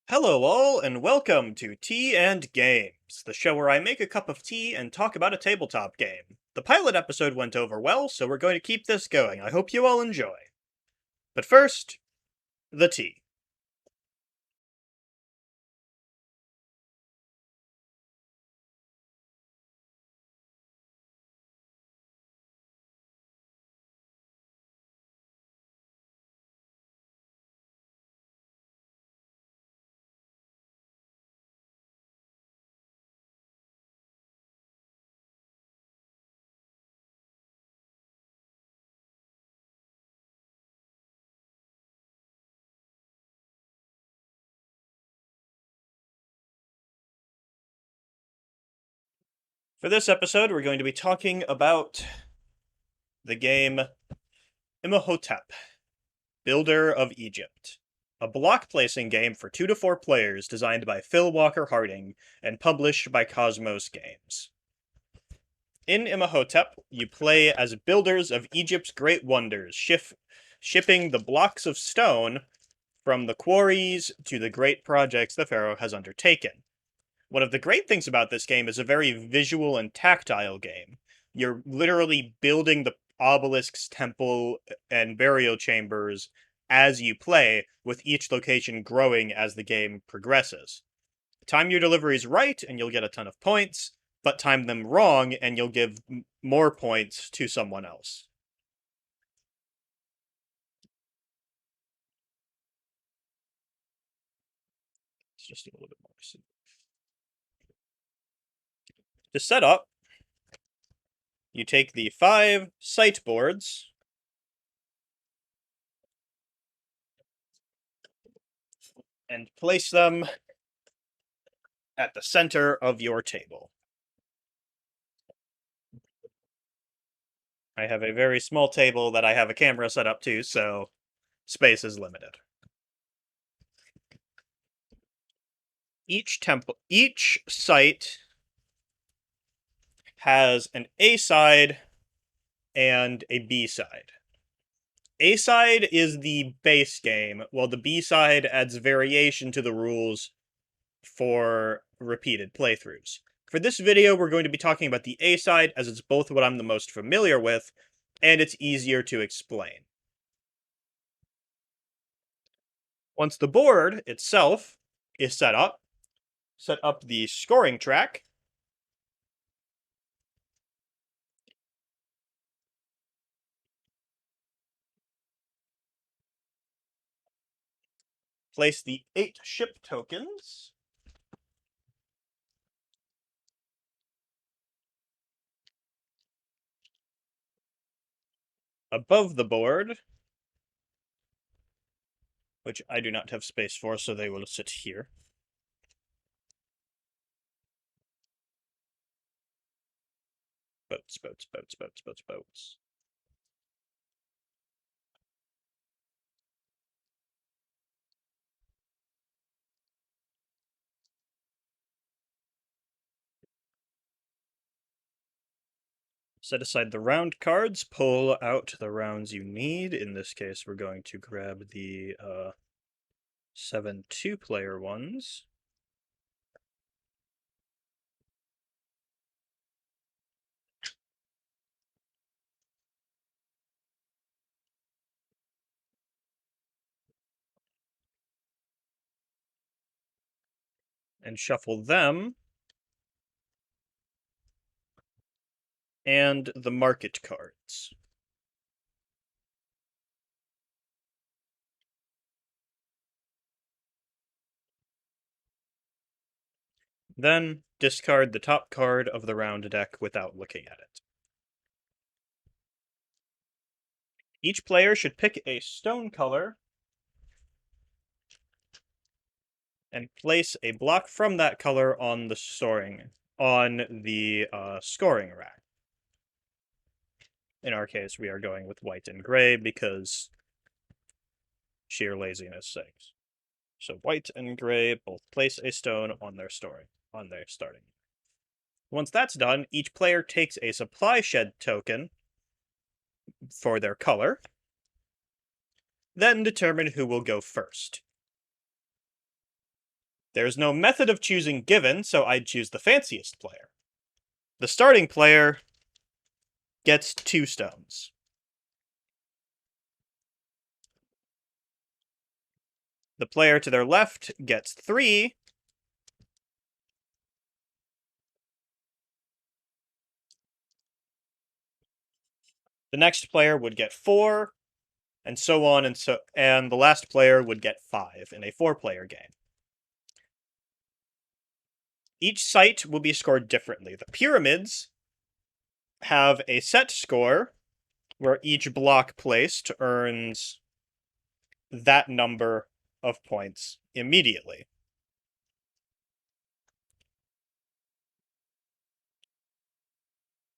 Hello, all, and welcome to Tea and Games, the show where I make a cup of tea and talk about a tabletop game. The pilot episode went over well, so we're going to keep this going. I hope you all enjoy. But first, the tea. For this episode, we're going to be talking about the game Imhotep, Builder of Egypt, a block placing game for 2 to 4 players designed by Phil Walker Harding and published by Cosmos Games. In Imhotep, you play as builders of Egypt's great wonders, shipping the blocks of stone from the quarries to the great projects the pharaoh has undertaken. One of the great things about this game is a very visual and tactile game. You're literally building the obelisk's temple and burial chambers as you play, with each location growing as the game progresses. Time your deliveries right and you'll get a ton of points, but time them wrong and you'll give more points to someone else. It's just a little bit more. To set up, you take the 5 site boards and place them at the center of your table. I have a very small table that I have a camera set up to, so space is limited. Each site has an A side and a B side. A side is the base game, while the B side adds variation to the rules for repeated playthroughs. For this video, we're going to be talking about the A side, as it's both what I'm the most familiar with, and it's easier to explain. Once the board itself is set up the scoring track, place the 8 ship tokens above the board, which I do not have space for, so they will sit here. Boats, boats, boats, boats, boats, boats. Set aside the round cards, pull out the rounds you need. In this case, we're going to grab the 7 2-player ones. And shuffle them. And the market cards. Then discard the top card of the round deck without looking at it. Each player should pick a stone color and place a block from that color on the scoring rack. In our case, we are going with white and gray because sheer laziness sakes. So white and gray both place a stone on their starting. Once that's done, each player takes a supply shed token for their color, then determine who will go first. There's no method of choosing given, so I'd choose the fanciest player. The starting player gets 2 stones. The player to their left gets 3. The next player would get 4, and so on and the last player would get 5 in a 4-player game. Each site will be scored differently. The pyramids have a set score where each block placed earns that number of points immediately.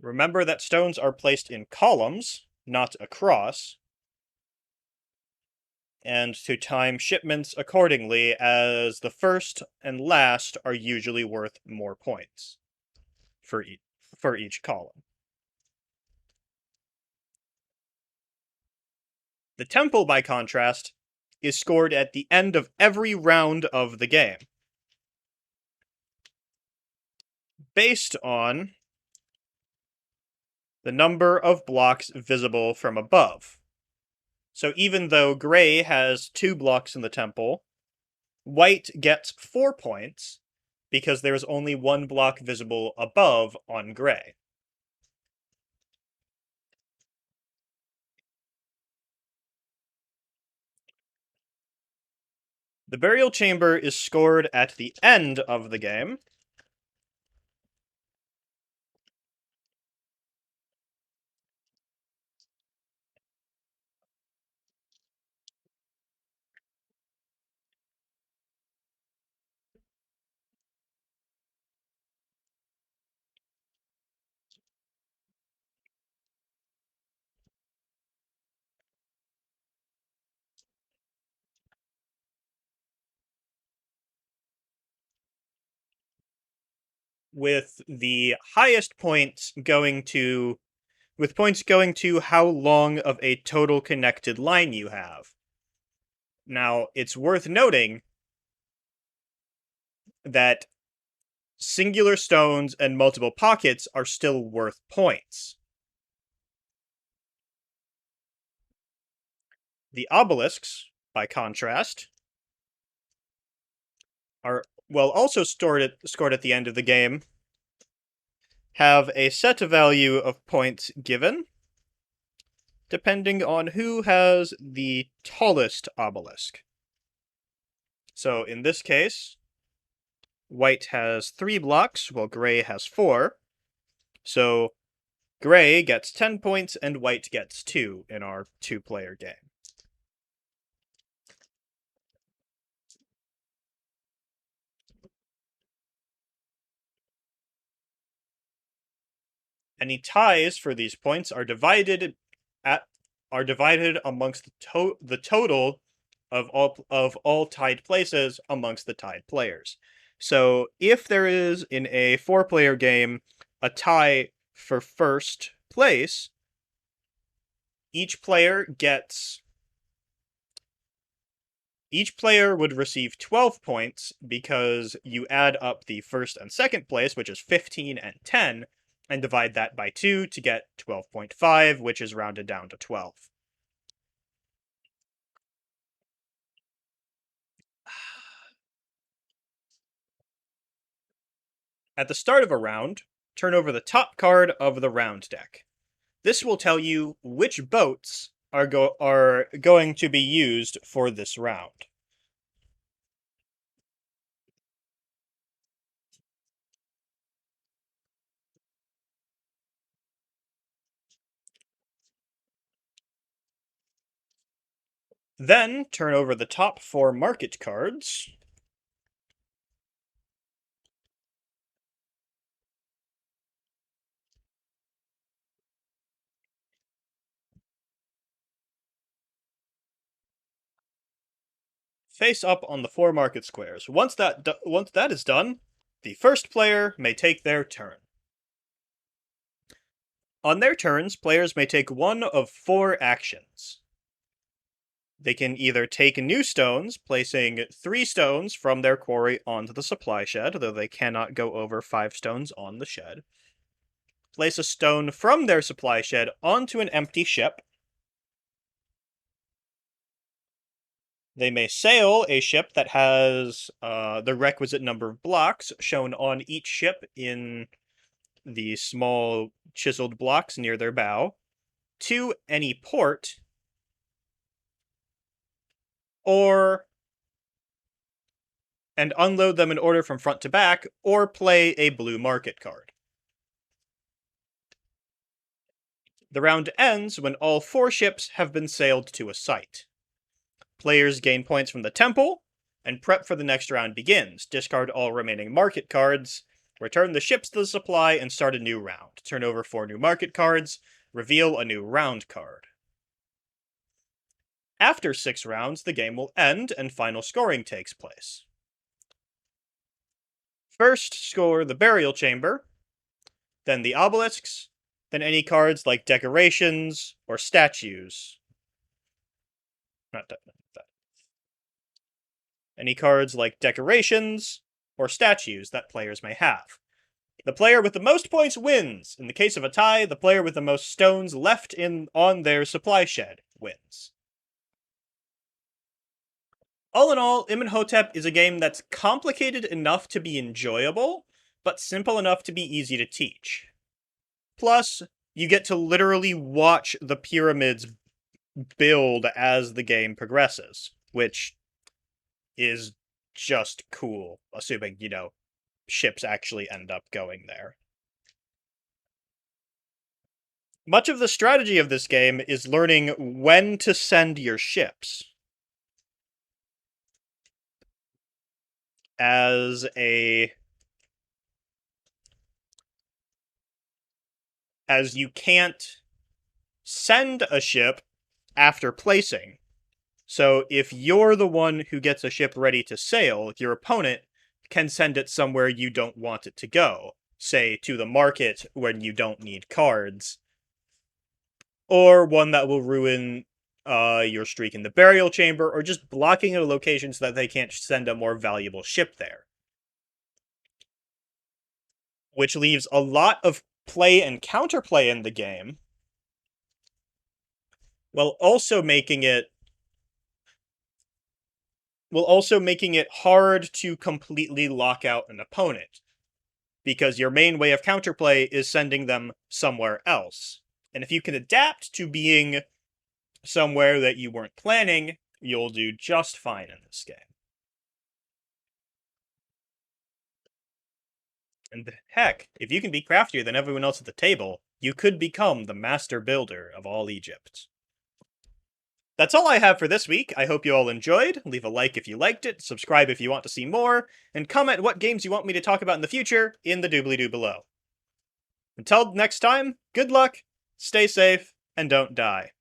Remember that stones are placed in columns, not across, and to time shipments accordingly, as the first and last are usually worth more points for each column. The temple, by contrast, is scored at the end of every round of the game, based on the number of blocks visible from above. So even though gray has 2 blocks in the temple, white gets 4 points because there's only 1 block visible above on gray. The burial chamber is scored at the end of the game, with the highest points going to how long of a total connected line you have. Now, it's worth noting that singular stones and multiple pockets are still worth points. The obelisks, by contrast, are also scored at the end of the game, have a set value of points given, depending on who has the tallest obelisk. So in this case, white has 3 blocks, while gray has 4. So gray gets 10 points and white gets 2 in our 2-player game. Any ties for these points are divided amongst the total of all tied places amongst the tied players. So if there is in a 4-player game a tie for first place, each player would receive 12 points because you add up the first and second place, which is 15 and 10, and divide that by 2 to get 12.5, which is rounded down to 12. At the start of a round, turn over the top card of the round deck. This will tell you which boats are going to be used for this round. Then turn over the top 4 market cards. Face up on the 4 market squares. Once that is done, the first player may take their turn. On their turns, players may take one of 4 actions. They can either take new stones, placing 3 stones from their quarry onto the supply shed, though they cannot go over 5 stones on the shed. Place a stone from their supply shed onto an empty ship. They may sail a ship that has the requisite number of blocks shown on each ship in the small chiseled blocks near their bow to any port, or and unload them in order from front to back, or play a blue market card. The round ends when all 4 ships have been sailed to a site. Players gain points from the temple, and prep for the next round begins. Discard all remaining market cards, return the ships to the supply, and start a new round. Turn over 4 new market cards, reveal a new round card. After 6 rounds, the game will end and final scoring takes place. First, score the burial chamber, then the obelisks, then any cards like decorations or statues. Not that. Any cards like decorations or statues that players may have. The player with the most points wins. In the case of a tie, the player with the most stones left on their supply shed wins. All in all, Imhotep is a game that's complicated enough to be enjoyable, but simple enough to be easy to teach. Plus, you get to literally watch the pyramids build as the game progresses, which is just cool, assuming, ships actually end up going there. Much of the strategy of this game is learning when to send your ships. As you can't send a ship after placing. So if you're the one who gets a ship ready to sail, your opponent can send it somewhere you don't want it to go, say to the market when you don't need cards, or one that will ruin your streak in the burial chamber, or just blocking a location so that they can't send a more valuable ship there. Which leaves a lot of play and counterplay in the game, while also making it hard to completely lock out an opponent, because your main way of counterplay is sending them somewhere else. And if you can adapt to being somewhere that you weren't planning, you'll do just fine in this game. And heck, if you can be craftier than everyone else at the table, you could become the master builder of all Egypt. That's all I have for this week. I hope you all enjoyed. Leave a like if you liked it, subscribe if you want to see more, and comment what games you want me to talk about in the future in the doobly-doo below. Until next time, good luck, stay safe, and don't die.